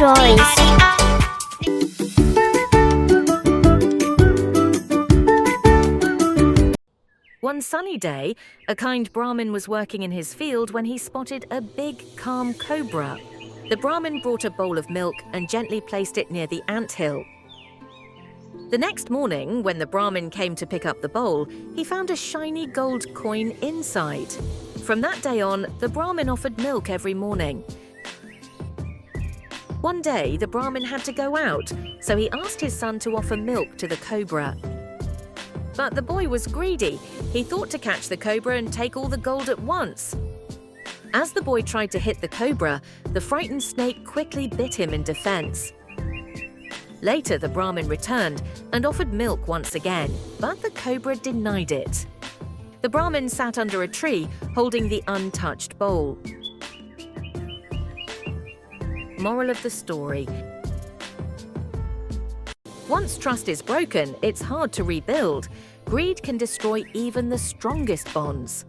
ChikuStories. One sunny day, a kind Brahmin was working in his field when he spotted a big, calm cobra. The Brahmin brought a bowl of milk and gently placed it near the anthill. The next morning, when the Brahmin came to pick up the bowl, he found a shiny gold coin inside. From that day on, the Brahmin offered milk every morning. One day, the Brahmin had to go out, so he asked his son to offer milk to the cobra. But the boy was greedy. He thought to catch the cobra and take all the gold at once. As the boy tried to hit the cobra, the frightened snake quickly bit him in defense. Later, the Brahmin returned and offered milk once again, but the cobra denied it. The Brahmin sat under a tree, holding the untouched bowl. Moral of the story: once trust is broken, it's hard to rebuild. Greed can destroy even the strongest bonds.